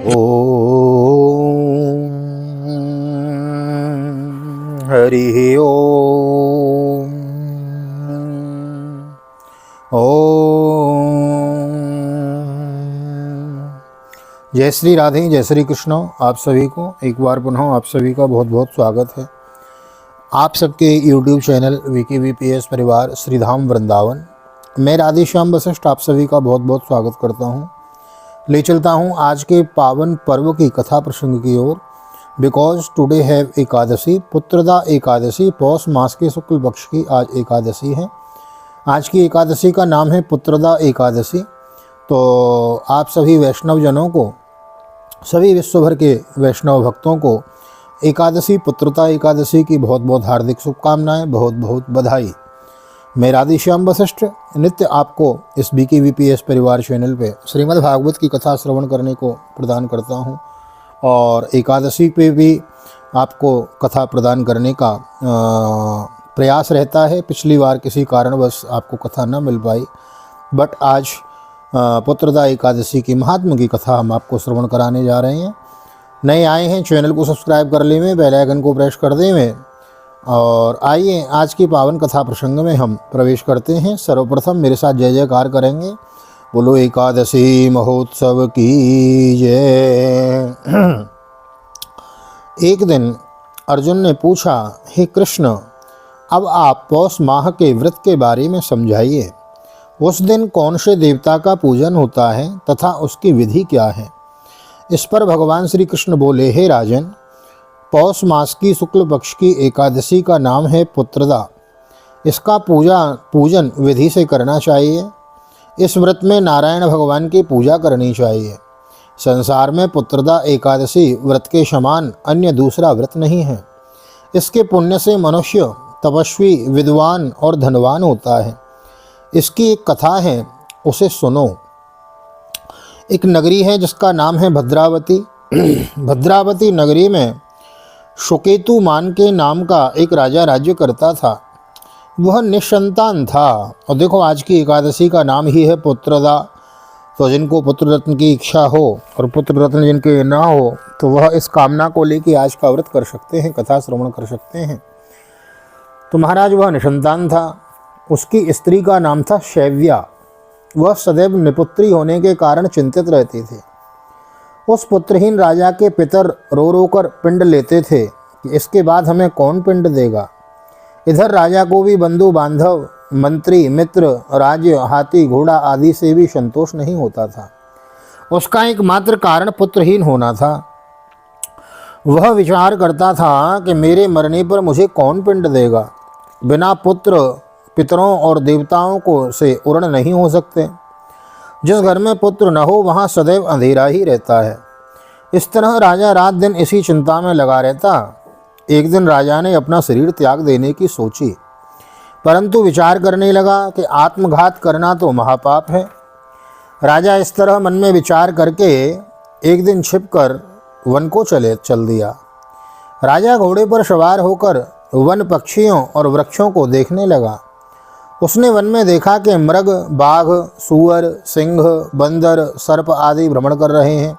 ओम हरि ओम। ओम। जय श्री राधे, जय श्री कृष्ण। आप सभी को एक बार पुनः आप सभी का बहुत बहुत स्वागत है। आप सबके YouTube चैनल VKVPS परिवार श्रीधाम वृंदावन। मैं राधेश्याम वशिष्ठ आप सभी का बहुत बहुत स्वागत करता हूँ। ले चलता हूँ आज के पावन पर्व की कथा प्रसंग की ओर। Because today have Ekadashi, Putrada Ekadashi, Paush मास के शुक्ल पक्ष की आज एकादशी है। आज की एकादशी का नाम है पुत्रदा एकादशी। तो आप सभी वैष्णव जनों को, सभी विश्व भर के वैष्णव भक्तों को एकादशी, पुत्रदा एकादशी की बहुत बहुत हार्दिक शुभकामनाएं, बहुत बहुत बधाई। मैं राधेश्याम वशिष्ठ नित्य आपको इस VKVPS परिवार चैनल पे श्रीमद् भागवत की कथा श्रवण करने को प्रदान करता हूँ और एकादशी पे भी आपको कथा प्रदान करने का प्रयास रहता है। पिछली बार किसी कारणवश आपको कथा न मिल पाई, बट आज पुत्रदा एकादशी की महात्म की कथा हम आपको श्रवण कराने जा रहे हैं। नए आए हैं चैनल को सब्सक्राइब कर लें, बेल आइकन को प्रेस कर दें और आइए आज की पावन कथा प्रसंग में हम प्रवेश करते हैं। सर्वप्रथम मेरे साथ जय जयकार करेंगे। बोलो एकादशी महोत्सव की जय। एक दिन अर्जुन ने पूछा, हे कृष्ण, अब आप पौष माह के व्रत के बारे में समझाइए। उस दिन कौन से देवता का पूजन होता है तथा उसकी विधि क्या है। इस पर भगवान श्री कृष्ण बोले, हे राजन, पौष मास की शुक्ल पक्ष की एकादशी का नाम है पुत्रदा। इसका पूजन विधि से करना चाहिए। इस व्रत में नारायण भगवान की पूजा करनी चाहिए। संसार में पुत्रदा एकादशी व्रत के समान अन्य दूसरा व्रत नहीं है। इसके पुण्य से मनुष्य तपस्वी, विद्वान और धनवान होता है। इसकी एक कथा है, उसे सुनो। एक नगरी है जिसका नाम है भद्रावती। भद्रावती नगरी में सुकेतु मान के नाम का एक राजा राज्य करता था। वह निसंतान था। और देखो, आज की एकादशी का नाम ही है पुत्रदा। तो जिनको पुत्र रत्न की इच्छा हो और पुत्र रत्न जिनके ना हो, तो वह इस कामना को लेकर आज का व्रत कर सकते हैं, कथा श्रवण कर सकते हैं। तो महाराज वह निसंतान था। उसकी स्त्री का नाम था शैव्या। वह सदैव निपुत्री होने के कारण चिंतित रहती थी। उस पुत्रहीन राजा के पितर रो रो कर पिंड लेते थे कि इसके बाद हमें कौन पिंड देगा। इधर राजा को भी बंधु बांधव, मंत्री, मित्र, राज्य, हाथी, घोड़ा आदि से भी संतोष नहीं होता था। उसका एकमात्र कारण पुत्रहीन होना था। वह विचार करता था कि मेरे मरने पर मुझे कौन पिंड देगा। बिना पुत्र पितरों और देवताओं को से उर्ण नहीं हो सकते। जिस घर में पुत्र न हो वहाँ सदैव अंधेरा ही रहता है। इस तरह राजा रात दिन इसी चिंता में लगा रहता। एक दिन राजा ने अपना शरीर त्याग देने की सोची, परंतु विचार करने लगा कि आत्मघात करना तो महापाप है। राजा इस तरह मन में विचार करके एक दिन छिपकर वन को चल दिया। राजा घोड़े पर सवार होकर वन पक्षियों और वृक्षों को देखने लगा। उसने वन में देखा कि मृग, बाघ, सूअर, सिंह, बंदर, सर्प आदि भ्रमण कर रहे हैं।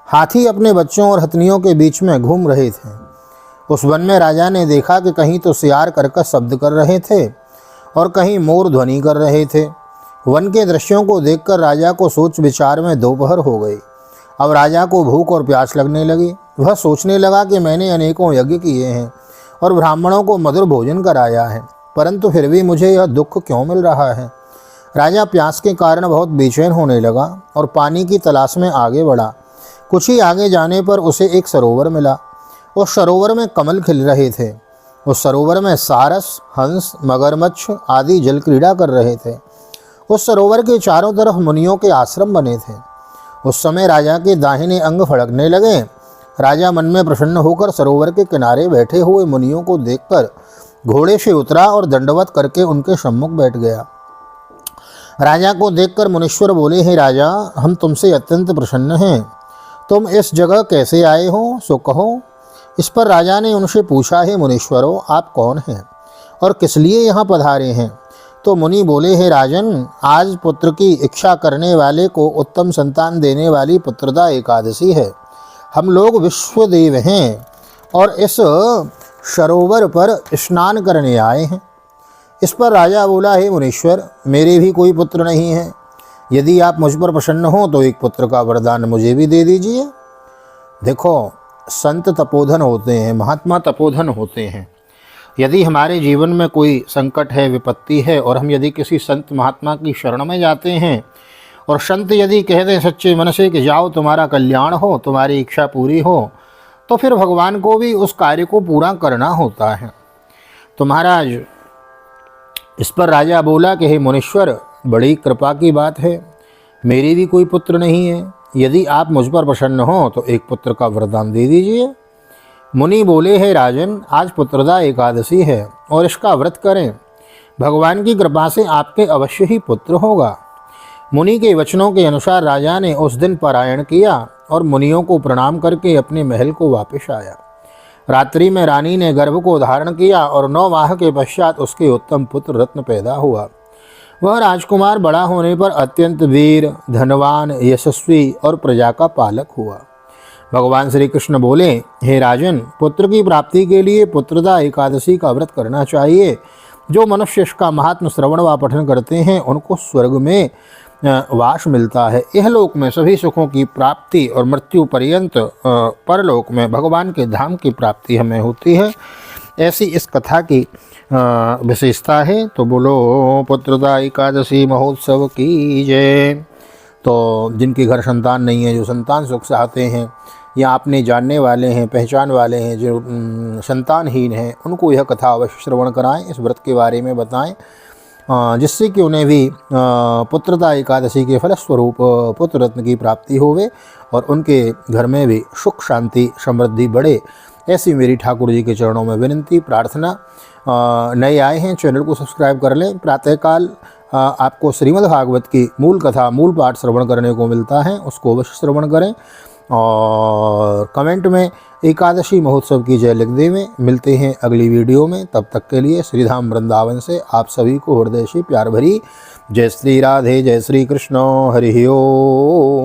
हाथी अपने बच्चों और हथनियों के बीच में घूम रहे थे। उस वन में राजा ने देखा कि कहीं तो सियार कर्कश शब्द कर रहे थे और कहीं मोर ध्वनि कर रहे थे। वन के दृश्यों को देखकर राजा को सोच विचार में दोपहर हो गई। अब राजा को भूख और प्यास लगने लगी। वह सोचने लगा कि मैंने अनेकों यज्ञ किए हैं और ब्राह्मणों को मधुर भोजन कराया है, परंतु फिर भी मुझे यह दुख क्यों मिल रहा है। राजा प्यास के कारण बहुत बेचैन होने लगा और पानी की तलाश में आगे बढ़ा। कुछ ही आगे जाने पर उसे एक सरोवर मिला। उस सरोवर में कमल खिल रहे थे। उस सरोवर में सारस, हंस, मगरमच्छ आदि जल क्रीड़ा कर रहे थे। उस सरोवर के चारों तरफ मुनियों के आश्रम बने थे। उस समय राजा के दाहिने अंग फड़कने लगे। राजा मन में प्रसन्न होकर सरोवर के किनारे बैठे हुए मुनियों को देखकर घोड़े से उतरा और दंडवत करके उनके सम्मुख बैठ गया। राजा को देखकर मुनीश्वर बोले, हे राजा, हम तुमसे अत्यंत प्रसन्न हैं। तुम इस जगह कैसे आए हो, सो कहो। इस पर राजा ने उनसे पूछा, हे मुनीश्वरों, आप कौन हैं और किस लिए यहाँ पधारे हैं। तो मुनि बोले, हे राजन, आज पुत्र की इच्छा करने वाले को उत्तम संतान देने वाली पुत्रदा एकादशी है। हम लोग विश्वदेव हैं और इस सरोवर पर स्नान करने आए हैं। इस पर राजा बोला, हे मुनीश्वर, मेरे भी कोई पुत्र नहीं है। यदि आप मुझ पर प्रसन्न हो तो एक पुत्र का वरदान मुझे भी दे दीजिए। देखो, संत तपोधन होते हैं, महात्मा तपोधन होते हैं। यदि हमारे जीवन में कोई संकट है, विपत्ति है, और हम यदि किसी संत महात्मा की शरण में जाते हैं और संत यदि कह दें सच्चे मन से कि जाओ तुम्हारा कल्याण हो, तुम्हारी इच्छा पूरी हो, तो फिर भगवान को भी उस कार्य को पूरा करना होता है। तो महाराज, इस पर राजा बोला कि हे मुनीश्वर, बड़ी कृपा की बात है, मेरी भी कोई पुत्र नहीं है। यदि आप मुझ पर प्रसन्न हो तो एक पुत्र का वरदान दे दीजिए। मुनि बोले, हे राजन, आज पुत्रदा एकादशी है और इसका व्रत करें। भगवान की कृपा से आपके अवश्य ही पुत्र होगा। मुनि के वचनों के अनुसार राजा ने उस दिन पारायण किया और मुनियों को प्रणाम करके अपने महल को वापस आया। रात्रि में रानी ने गर्भ को धारण किया और 9 माह के पश्चात उसके उत्तम पुत्र रत्न पैदा हुआ। वह राजकुमार बड़ा होने पर अत्यंत वीर, धनवान, यशस्वी और प्रजा का पालक हुआ। भगवान श्री कृष्ण बोले, हे राजन, पुत्र की प्राप्ति के लिए पुत्रदा एकादशी का व्रत करना चाहिए। जो मनुष्य इसका महात्म श्रवण व पठन करते हैं उनको स्वर्ग में वास मिलता है। यह लोक में सभी सुखों की प्राप्ति और मृत्यु पर्यंत परलोक में भगवान के धाम की प्राप्ति हमें होती है। ऐसी इस कथा की विशेषता है। तो बोलो पुत्रदा एकादशी महोत्सव की जय। तो जिनके घर संतान नहीं है, जो संतान सुख चाहते हैं, या अपने जानने वाले हैं, पहचान वाले हैं जो संतानहीन हैं, उनको यह कथा अवश्य श्रवण कराएं, इस व्रत के बारे में बताएं, जिससे कि उन्हें भी पुत्रदा एकादशी के फलस्वरूप पुत्र रत्न की प्राप्ति होवे और उनके घर में भी सुख शांति समृद्धि बढ़े। ऐसी मेरी ठाकुर जी के चरणों में विनती प्रार्थना। नए आए हैं, चैनल को सब्सक्राइब कर लें। प्रातःकाल आपको श्रीमद् भागवत की मूल कथा, मूल पाठ श्रवण करने को मिलता है, उसको अवश्य श्रवण करें और कमेंट में एकादशी महोत्सव की जय लिख दें। मिलते हैं अगली वीडियो में, तब तक के लिए श्रीधाम वृंदावन से आप सभी को हृदय से प्यार भरी जय श्री राधे, जय श्री कृष्ण, हरि ओम।